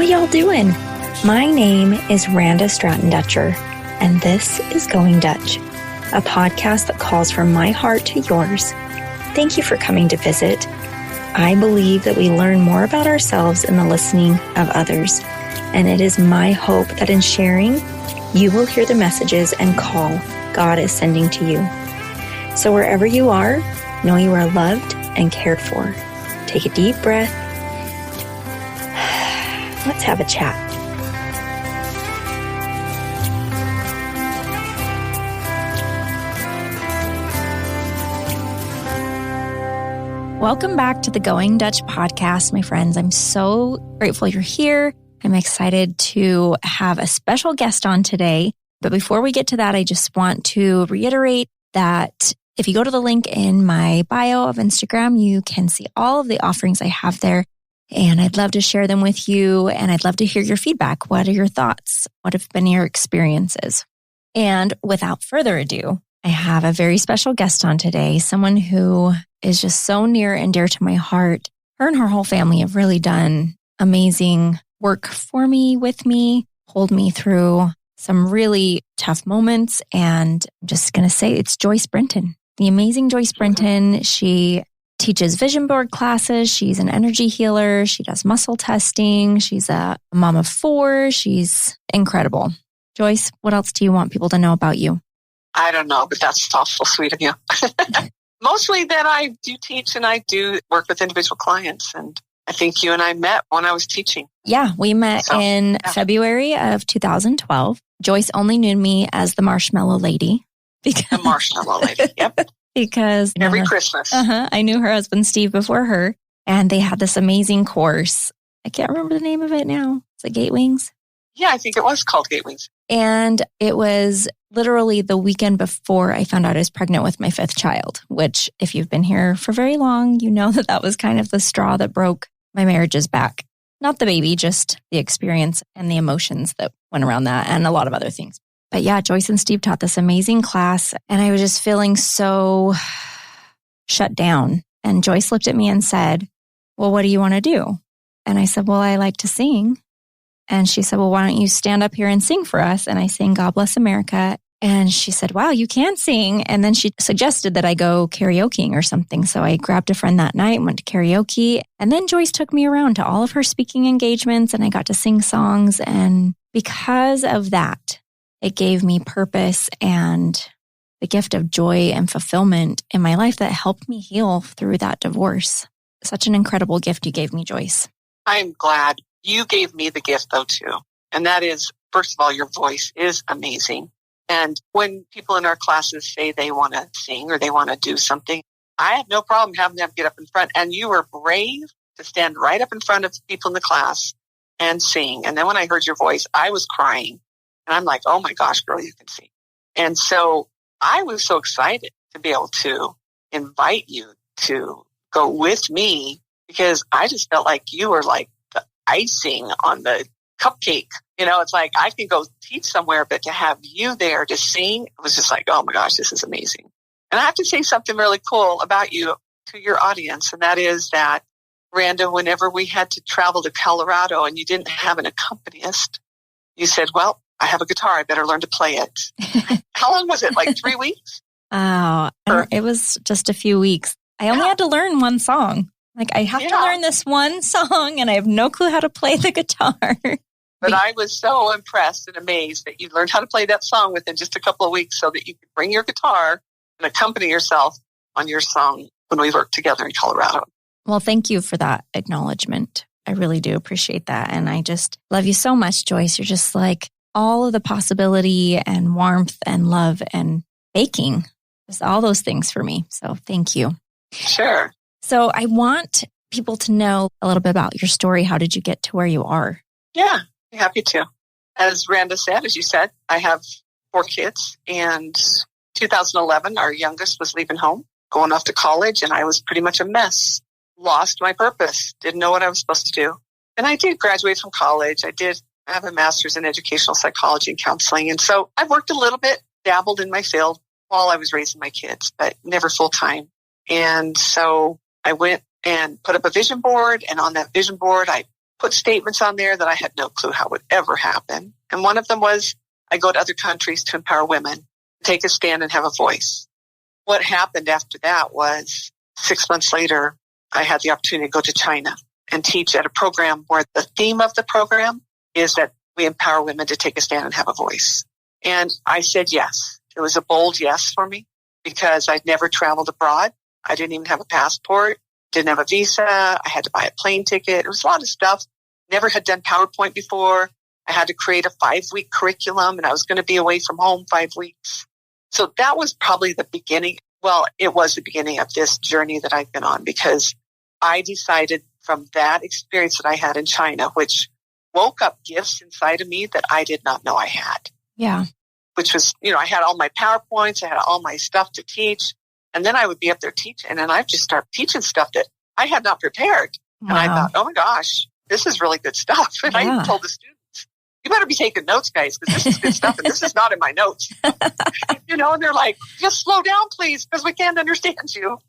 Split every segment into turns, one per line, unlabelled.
y'all doing? My name is Randa Stratton-Dutcher, and this is Going Dutch, a podcast that calls from my heart to yours. Thank you for coming to visit. I believe that we learn more about ourselves in the listening of others, and it is my hope that in sharing, you will hear the messages and call God is sending to you. So wherever you are, know you are loved and cared for. Take a deep breath. Let's have a chat. Welcome back to the Going Dutch podcast, my friends. I'm so grateful you're here. I'm excited to have a special guest on today. But before we get to that, I just want to reiterate that if you go to the link in my bio of Instagram, you can see all of the offerings I have there. And I'd love to share them with you. And I'd love to hear your feedback. What are your thoughts? What have been your experiences? And without further ado, I have a very special guest on today, someone who is just so near and dear to my heart. Her and her whole family have really done amazing work for me, with me, hold me through some really tough moments. And I'm just going to say it's Joyce Brinton, the amazing Joyce Brinton. She teaches vision board classes. She's an energy healer. She does muscle testing. She's a mom of 4. She's incredible. Joyce, what else do you want people to know about you?
I don't know, but that's awful sweet of you. Mostly that I do teach and I do work with individual clients. And I think you and I met when I was teaching.
Yeah, we met in February of 2012. Joyce only knew me as the Marshmallow Lady.
The Marshmallow Lady, yep.
Because
every Christmas.
I knew her husband, Steve, before her. And they had this amazing course. I can't remember the name of it now. Is it Gate Wings?
Yeah, I think it was called Gate Wings.
And it was literally the weekend before I found out I was pregnant with my 5th child, which if you've been here for very long, you know that was kind of the straw that broke my marriage's back. Not the baby, just the experience and the emotions that went around that and a lot of other things. But yeah, Joyce and Steve taught this amazing class and I was just feeling so shut down. And Joyce looked at me and said, well, what do you want to do? And I said, well, I like to sing. And she said, well, why don't you stand up here and sing for us? And I sang God Bless America. And she said, wow, you can sing. And then she suggested that I go karaokeing or something. So I grabbed a friend that night and went to karaoke. And then Joyce took me around to all of her speaking engagements and I got to sing songs. And because of that, it gave me purpose and the gift of joy and fulfillment in my life that helped me heal through that divorce. Such an incredible gift you gave me, Joyce.
I'm glad. You gave me the gift, though, too. And that is, first of all, your voice is amazing. And when people in our classes say they want to sing or they want to do something, I have no problem having them get up in front. And you were brave to stand right up in front of people in the class and sing. And then when I heard your voice, I was crying. And I'm like, oh, my gosh, girl, you can sing. And so I was so excited to be able to invite you to go with me because I just felt like you were like, icing on the cupcake. You know, it's like I can go teach somewhere, but to have you there to sing, it was just like, oh my gosh, this is amazing. And I have to say something really cool about you to your audience. And that is that, Randa, whenever we had to travel to Colorado and you didn't have an accompanist, you said, well, I have a guitar. I better learn to play it. How long was it? Like 3 weeks?
Oh, it was just a few weeks. I only had to learn one song. Like, I have to learn this one song, and I have no clue how to play the guitar.
But I was so impressed and amazed that you learned how to play that song within just a couple of weeks so that you could bring your guitar and accompany yourself on your song when we worked together in Colorado.
Well, thank you for that acknowledgement. I really do appreciate that. And I just love you so much, Joyce. You're just like all of the possibility and warmth and love and baking. Just all those things for me. So thank you.
Sure.
So I want people to know a little bit about your story. How did you get to where you are?
Yeah, I'm happy to. As Randa said, as you said, I have 4 kids. And 2011, our youngest was leaving home, going off to college, and I was pretty much a mess. Lost my purpose. Didn't know what I was supposed to do. And I did graduate from college. I did have a master's in educational psychology and counseling. And so I worked a little bit, dabbled in my field while I was raising my kids, but never full time. And so I went and put up a vision board. And on that vision board, I put statements on there that I had no clue how would ever happen. And one of them was, I go to other countries to empower women, take a stand and have a voice. What happened after that was 6 months later, I had the opportunity to go to China and teach at a program where the theme of the program is that we empower women to take a stand and have a voice. And I said yes. It was a bold yes for me because I'd never traveled abroad. I didn't even have a passport, didn't have a visa. I had to buy a plane ticket. It was a lot of stuff. Never had done PowerPoint before. I had to create a 5-week curriculum, and I was going to be away from home 5 weeks. So that was probably the beginning. Well, it was the beginning of this journey that I've been on, because I decided from that experience that I had in China, which woke up gifts inside of me that I did not know I had.
Yeah.
Which was, I had all my PowerPoints, I had all my stuff to teach, and then I would be up there teaching, and I'd just start teaching stuff that I had not prepared. Wow. And I thought, oh my gosh, this is really good stuff. And I even told the students, you better be taking notes, guys, because this is good stuff, and this is not in my notes. And they're like, just slow down, please, because we can't understand you.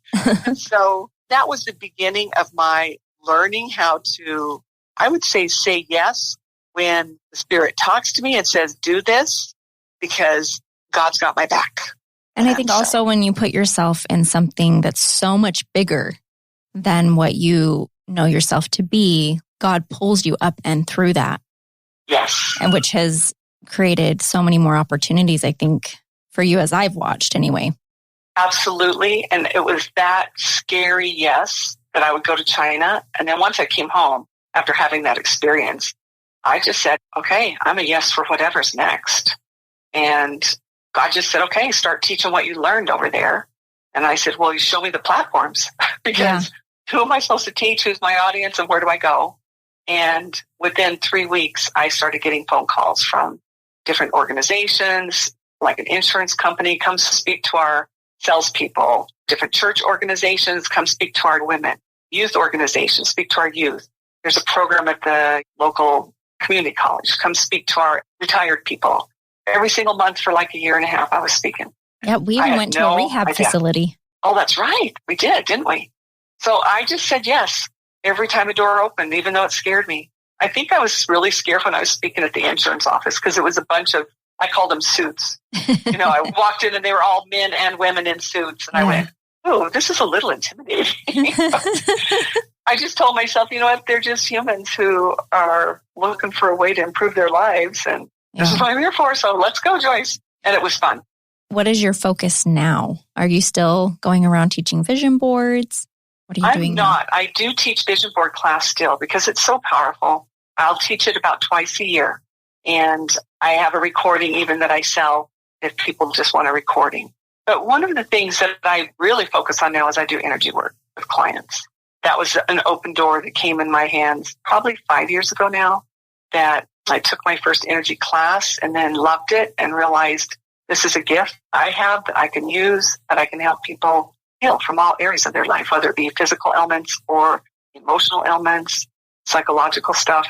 And so that was the beginning of my learning how to, I would say yes when the Spirit talks to me and says, do this, because God's got my back.
And I think also when you put yourself in something that's so much bigger than what you know yourself to be, God pulls you up and through that.
Yes.
And which has created so many more opportunities, I think, for you as I've watched anyway.
Absolutely. And it was that scary yes that I would go to China. And then once I came home after having that experience, I just said, okay, I'm a yes for whatever's next. And God just said, okay, start teaching what you learned over there. And I said, well, you show me the platforms because who am I supposed to teach? Who's my audience and where do I go? And within 3 weeks, I started getting phone calls from different organizations, like an insurance company comes to speak to our salespeople, different church organizations come speak to our women, youth organizations speak to our youth. There's a program at the local community college, come speak to our retired people. Every single month for like a year and a half, I was speaking.
Yeah, we even went to a rehab facility.
Oh, that's right. We did, didn't we? So I just said yes every time a door opened, even though it scared me. I think I was really scared when I was speaking at the insurance office because it was a bunch of, I called them suits. I walked in and they were all men and women in suits. And I went, oh, this is a little intimidating. I just told myself, you know what? They're just humans who are looking for a way to improve their lives. And this is what I'm here for. So let's go, Joyce. And it was fun.
What is your focus now? Are you still going around teaching vision boards? What are you doing now? I'm not.
I do teach vision board class still because it's so powerful. I'll teach it about twice a year. And I have a recording even that I sell if people just want a recording. But one of the things that I really focus on now is I do energy work with clients. That was an open door that came in my hands probably 5 years ago now, that I took my first energy class and then loved it and realized this is a gift I have that I can use, that I can help people heal from all areas of their life, whether it be physical ailments or emotional ailments, psychological stuff.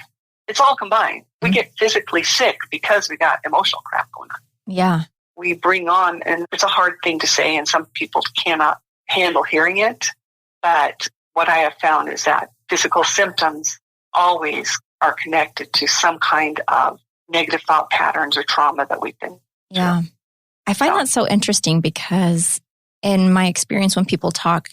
It's all combined. We get physically sick because we got emotional crap going on.
Yeah.
We bring on, and it's a hard thing to say, and some people cannot handle hearing it. But what I have found is that physical symptoms always are connected to some kind of negative thought patterns or trauma that we've been
through. I find that so interesting because in my experience, when people talk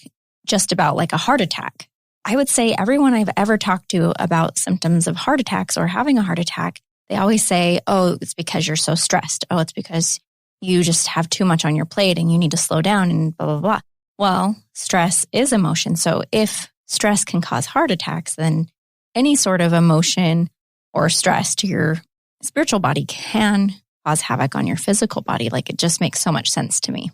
just about like a heart attack, I would say everyone I've ever talked to about symptoms of heart attacks or having a heart attack, they always say, oh, it's because you're so stressed. Oh, it's because you just have too much on your plate and you need to slow down and blah, blah, blah. Well, stress is emotion. So if stress can cause heart attacks, then any sort of emotion or stress to your spiritual body can cause havoc on your physical body. Like, it just makes so much sense to me.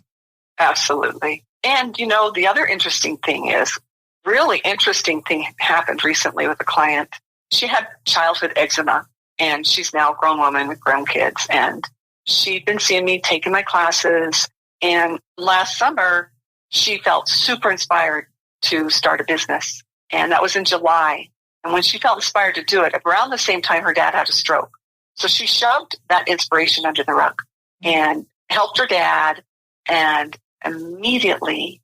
Absolutely. And, the other interesting thing is, really interesting thing happened recently with a client. She had childhood eczema, and she's now a grown woman with grown kids. And she'd been seeing me, taking my classes. And last summer, she felt super inspired to start a business. And that was in July. And when she felt inspired to do it, around the same time, her dad had a stroke. So she shoved that inspiration under the rug and helped her dad. And immediately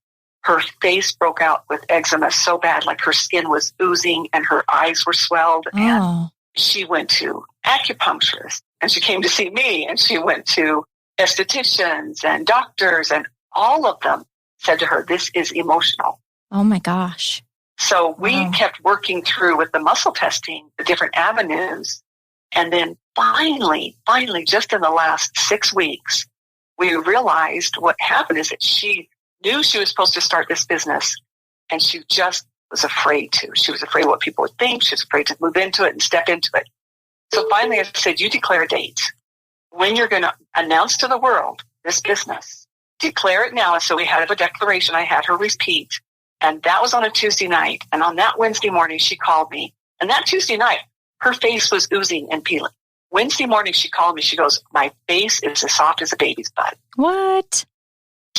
her face broke out with eczema so bad, like her skin was oozing and her eyes were swelled.
Oh.
And she went to acupuncturists, and she came to see me, and she went to estheticians and doctors, and all of them said to her, this is emotional.
Oh my gosh.
So we kept working through with the muscle testing, the different avenues. And then finally, just in the last 6 weeks, we realized what happened is that she knew she was supposed to start this business, and she just was afraid to. She was afraid of what people would think. She was afraid to move into it and step into it. So finally I said, you declare a date. When you're going to announce to the world this business, declare it now. And so we had a declaration. I had her repeat. And that was on a Tuesday night. And on that Wednesday morning, she called me. And that Tuesday night, her face was oozing and peeling. Wednesday morning, she called me. She goes, my face is as soft as a baby's butt.
What?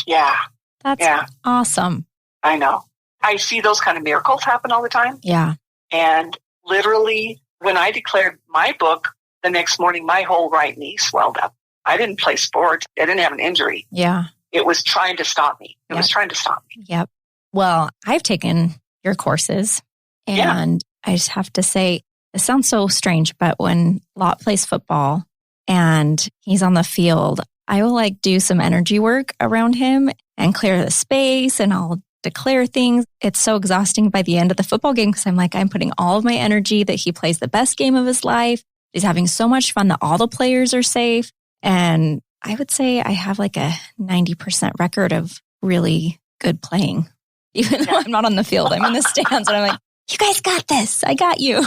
Yeah.
That's awesome.
I know. I see those kind of miracles happen all the time.
Yeah.
And literally, when I declared my book, the next morning, my whole right knee swelled up. I didn't play sports. I didn't have an injury.
Yeah.
It was trying to stop me. It was trying to stop me.
Yep. Well, I've taken your courses, and I just have to say, it sounds so strange, but when Lot plays football and he's on the field, I will do some energy work around him and clear the space, and I'll declare things. It's so exhausting by the end of the football game because I'm putting all of my energy that he plays the best game of his life. He's having so much fun that all the players are safe. And I would say I have a 90% record of really good playing. Even though I'm not on the field, I'm in the stands, and I'm like, you guys got this. I got you.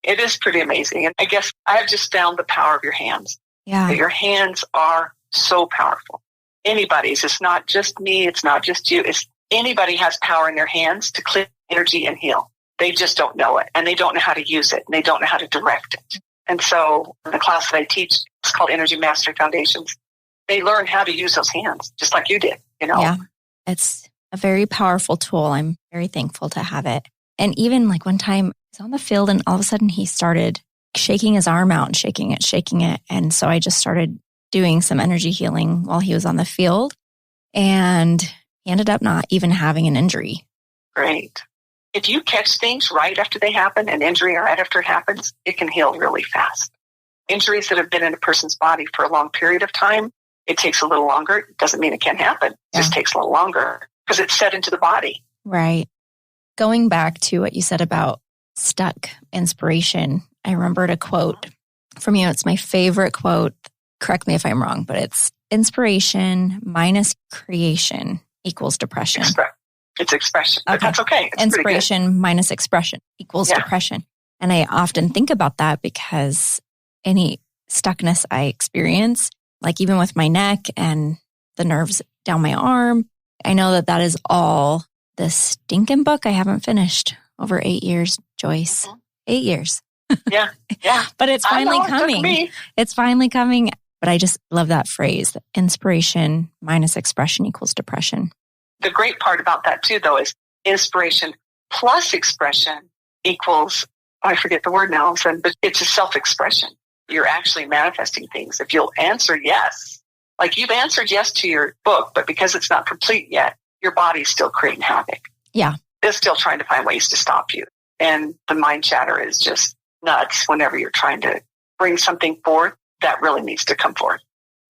It is pretty amazing. And I guess I've just found the power of your hands.
Yeah.
Your hands are so powerful. Anybody's. It's not just me. It's not just you. It's anybody has power in their hands to clear energy and heal. They just don't know it, and they don't know how to use it, and they don't know how to direct it. And so the class that I teach, it's called Energy Mastery Foundations. They learn how to use those hands, just like you did,
Yeah, it's a very powerful tool. I'm very thankful to have it. And even one time, I was on the field, and all of a sudden he started shaking his arm out and shaking it. And so I just started doing some energy healing while he was on the field, and he ended up not even having an injury.
Great. If you catch things right after they happen, an injury right after it happens, it can heal really fast. Injuries that have been in a person's body for a long period of time, it takes a little longer. It doesn't mean it can't happen. It just takes a little longer because it's set into the body.
Right. Going back to what you said about stuck inspiration, I remembered a quote from you. It's my favorite quote. Correct me if I'm wrong, but it's inspiration minus creation equals depression.
It's expression, but that's okay. It's
inspiration minus expression equals depression. And I often think about that because any stuckness I experience, even with my neck and the nerves down my arm, I know that is all the stinking book I haven't finished over 8 years, Joyce. 8 years.
Yeah.
But it's finally coming. It's finally coming. But I just love that phrase, inspiration minus expression equals depression.
The great part about that too, though, is inspiration plus expression equals, I forget the word now, but it's a self-expression. You're actually manifesting things. If you'll answer yes, you've answered yes to your book, but because it's not complete yet, your body's still creating havoc.
Yeah.
It's still trying to find ways to stop you. And the mind chatter is just nuts whenever you're trying to bring something forth that really needs to come forth.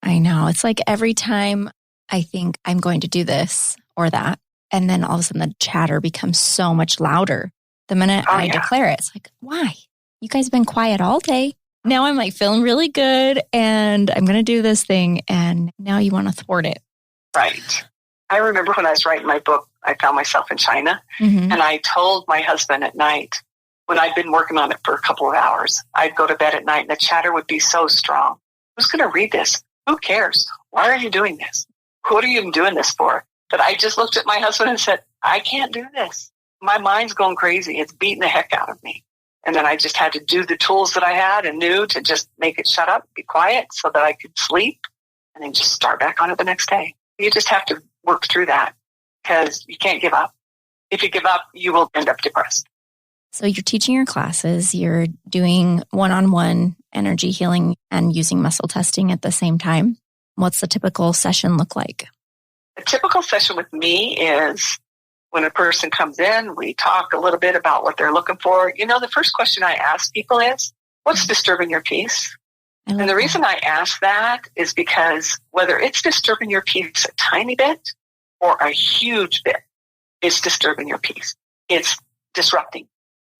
I know. It's every time I think I'm going to do this or that, and then all of a sudden the chatter becomes so much louder. The minute I declare it, it's why? You guys have been quiet all day. Now I'm feeling really good, and I'm going to do this thing, and now you want to thwart it.
Right. I remember when I was writing my book, I found myself in China, and I told my husband at night, when I'd been working on it for a couple of hours, I'd go to bed at night, and the chatter would be so strong. Who's going to read this? Who cares? Why are you doing this? What are you even doing this for? But I just looked at my husband and said, I can't do this. My mind's going crazy. It's beating the heck out of me. And then I just had to do the tools that I had and knew to just make it shut up, be quiet so that I could sleep, and then just start back on it the next day. You just have to work through that because you can't give up. If you give up, you will end up depressed.
So you're teaching your classes, you're doing one-on-one energy healing and using muscle testing at the same time. What's the typical session look like?
A typical session with me is when a person comes in, we talk a little bit about what they're looking for. The first question I ask people is, what's disturbing your peace? And the reason I ask that is because whether it's disturbing your peace a tiny bit or a huge bit, it's disturbing your peace. It's disrupting.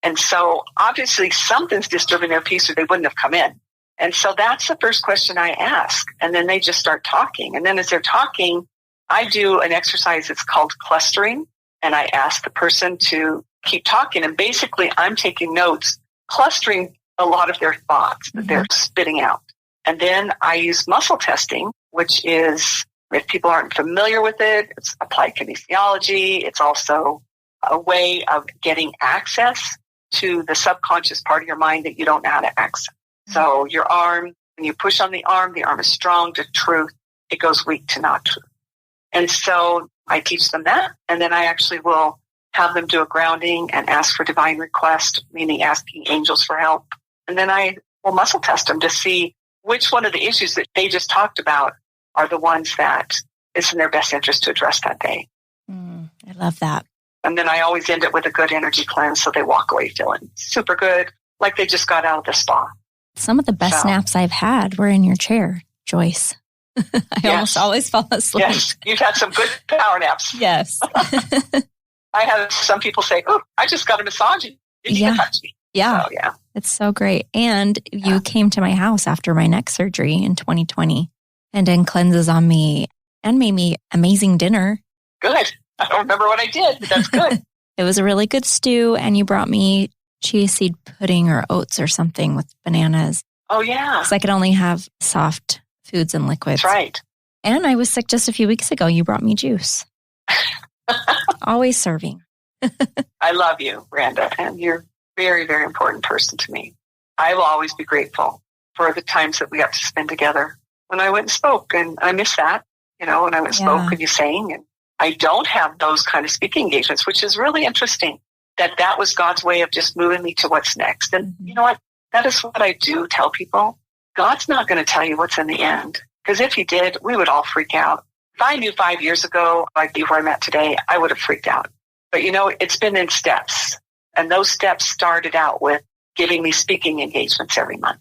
And so obviously something's disturbing their peace or they wouldn't have come in. And so that's the first question I ask. And then they just start talking. And then as they're talking, I do an exercise that's called clustering. And I ask the person to keep talking. And basically I'm taking notes, clustering a lot of their thoughts that they're spitting out. And then I use muscle testing, which is, if people aren't familiar with it, it's applied kinesiology. It's also a way of getting access to the subconscious part of your mind that you don't know how to access. So your arm, when you push on the arm is strong to truth. It goes weak to not truth. And so I teach them that. And then I actually will have them do a grounding and ask for divine request, meaning asking angels for help. And then I will muscle test them to see which one of the issues that they just talked about are the ones that it's in their best interest to address that day.
I love that.
And then I always end it with a good energy cleanse so they walk away feeling super good, like they just got out of the spa.
Some of the best naps I've had were in your chair, Joyce. I almost always fall asleep.
Yes, you've had some good power naps.
Yes.
I had some people say, oh, I just got a massage. You didn't even touch me.
Yeah.
So, yeah.
It's so great. And you came to my house after my neck surgery in 2020 and did cleanses on me and made me amazing dinner.
Good. I don't remember what I did, but that's good.
It was a really good stew. And you brought me chia seed pudding or oats or something with bananas.
Oh, yeah.
Because I could only have soft foods and liquids.
That's right.
And I was sick just a few weeks ago. You brought me juice. Always serving.
I love you, Randa, and you're a very, very important person to me. I will always be grateful for the times that we got to spend together. When I went and spoke, and I miss that, when I went and spoke and you sang, and I don't have those kind of speaking engagements, which is really interesting, that was God's way of just moving me to what's next. And you know what? That is what I do tell people. God's not going to tell you what's in the end, because if he did, we would all freak out. If I knew 5 years ago I'd be where I'm at today, I would have freaked out. But it's been in steps. And those steps started out with giving me speaking engagements every month.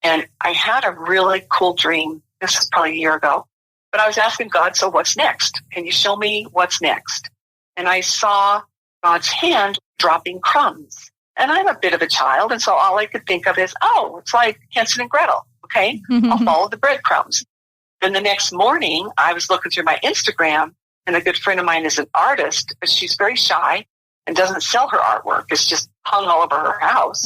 And I had a really cool dream. This was probably a year ago. But I was asking God, so what's next? Can you show me what's next? And I saw God's hand dropping crumbs. And I'm a bit of a child. And so all I could think of is, it's like Hansel and Gretel. Okay, I'll follow the breadcrumbs. Then the next morning, I was looking through my Instagram, and a good friend of mine is an artist, but she's very shy and doesn't sell her artwork. It's just hung all over her house.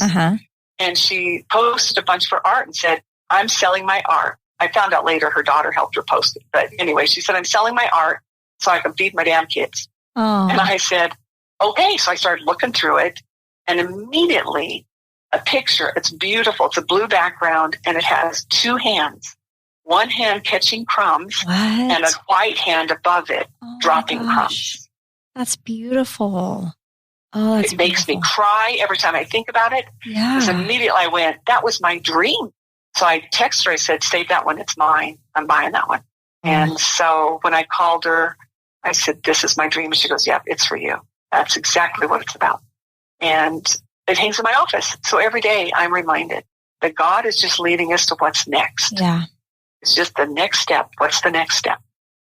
And she posted a bunch of her art and said, I'm selling my art. I found out later her daughter helped her post it. But anyway, she said, I'm selling my art so I can feed my damn kids. And I said, okay. So I started looking through it, and immediately a picture. It's beautiful. It's a blue background, and it has two hands. One hand catching crumbs and a white hand above it dropping crumbs.
That's beautiful. Oh, that's
It makes me cry every time I think about it.
Yeah.
Because immediately I went, that was my dream. So I texted her, I said, save that one. It's mine. I'm buying that one. And so when I called her, I said, this is my dream. And she goes, yep, it's for you. That's exactly what it's about. And it hangs in my office. So every day I'm reminded that God is just leading us to what's next.
Yeah.
It's just the next step. What's the next step?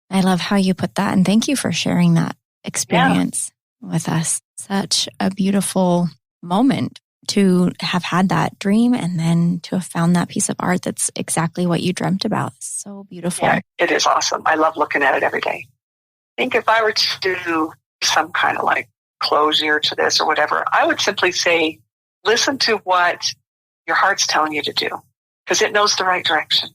I love how you put that. And thank you for sharing that experience with us. Such a beautiful moment to have had that dream and then to have found that piece of art that's exactly what you dreamt about. So beautiful.
Yeah, it is awesome. I love looking at it every day. I think if I were to do some kind of like closure to this or whatever, I would simply say, listen to what your heart's telling you to do, because it knows the right direction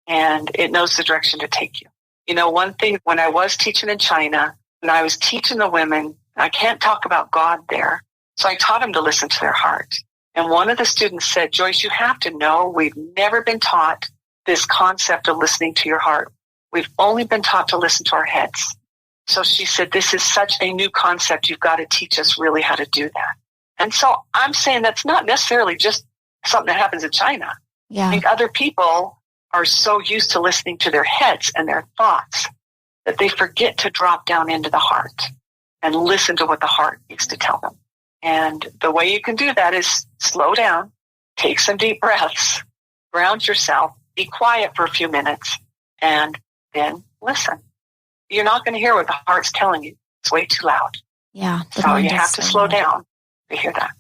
and it knows the direction to take you. One thing, when I was teaching in China, and I was teaching the women, I can't talk about God there. So I taught them to listen to their heart. And one of the students said, Joyce, you have to know we've never been taught this concept of listening to your heart. We've only been taught to listen to our heads. So she said, this is such a new concept. You've got to teach us really how to do that. And so I'm saying that's not necessarily just something that happens in China.
Yeah.
I think other people are so used to listening to their heads and their thoughts that they forget to drop down into the heart and listen to what the heart needs to tell them. And the way you can do that is slow down, take some deep breaths, ground yourself, be quiet for a few minutes, and then listen. You're not going to hear what the heart's telling you. It's way too loud.
Yeah.
So you have to slow down to hear that.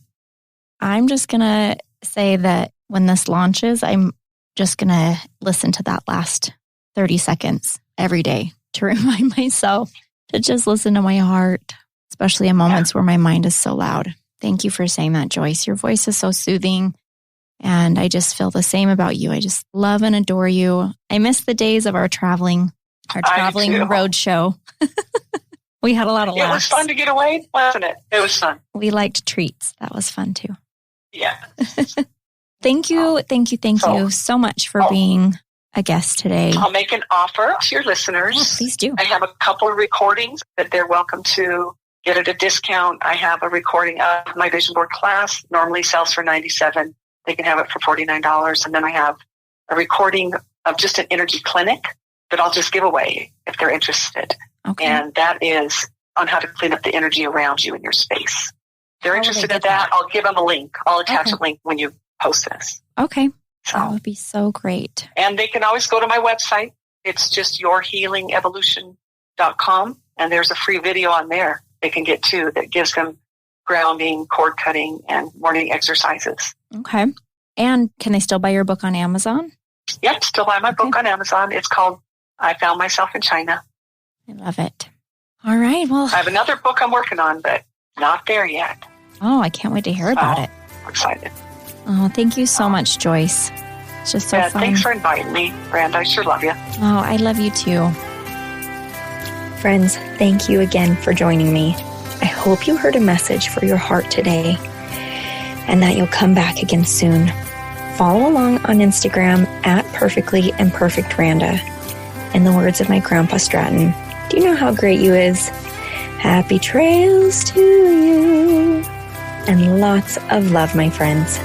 I'm just going to say that when this launches, I'm just going to listen to that last 30 seconds every day to remind myself to just listen to my heart, especially in moments where my mind is so loud. Thank you for saying that, Joyce. Your voice is so soothing. And I just feel the same about you. I just love and adore you. I miss the days of our traveling road show. We had a lot of laughs.
It was fun to get away, wasn't it? It was fun.
We liked treats. That was fun too.
Yeah.
Thank you so much for being a guest today.
I'll make an offer to your listeners.
Oh, please do.
I have a couple of recordings that they're welcome to get at a discount. I have a recording of my vision board class, normally sells for $97. They can have it for $49. And then I have a recording of just an energy clinic that I'll just give away if they're interested.
Okay.
And that is on how to clean up the energy around you in your space. If they're interested in that, I'll give them a link. I'll attach a link when you post this.
Okay.
So,
that would be so great.
And they can always go to my website. It's just yourhealingevolution.com. And there's a free video on there they can get too that gives them grounding, cord cutting, and morning exercises.
Okay. And can they still buy your book on Amazon?
Yep, still buy my book on Amazon. It's called I Found Myself in China.
I love it. All right. Well,
I have another book I'm working on, but not there yet.
Oh, I can't wait to hear about it.
I'm excited.
Oh, thank you so much, Joyce. It's just so fun.
Thanks for inviting me, Brand. I sure love you.
Oh, I love you too. Friends, thank you again for joining me. I hope you heard a message for your heart today and that you'll come back again soon. Follow along on Instagram at Perfectly Imperfect Randa. In the words of my grandpa Stratton, do you know how great you is? Happy trails to you. And lots of love, my friends.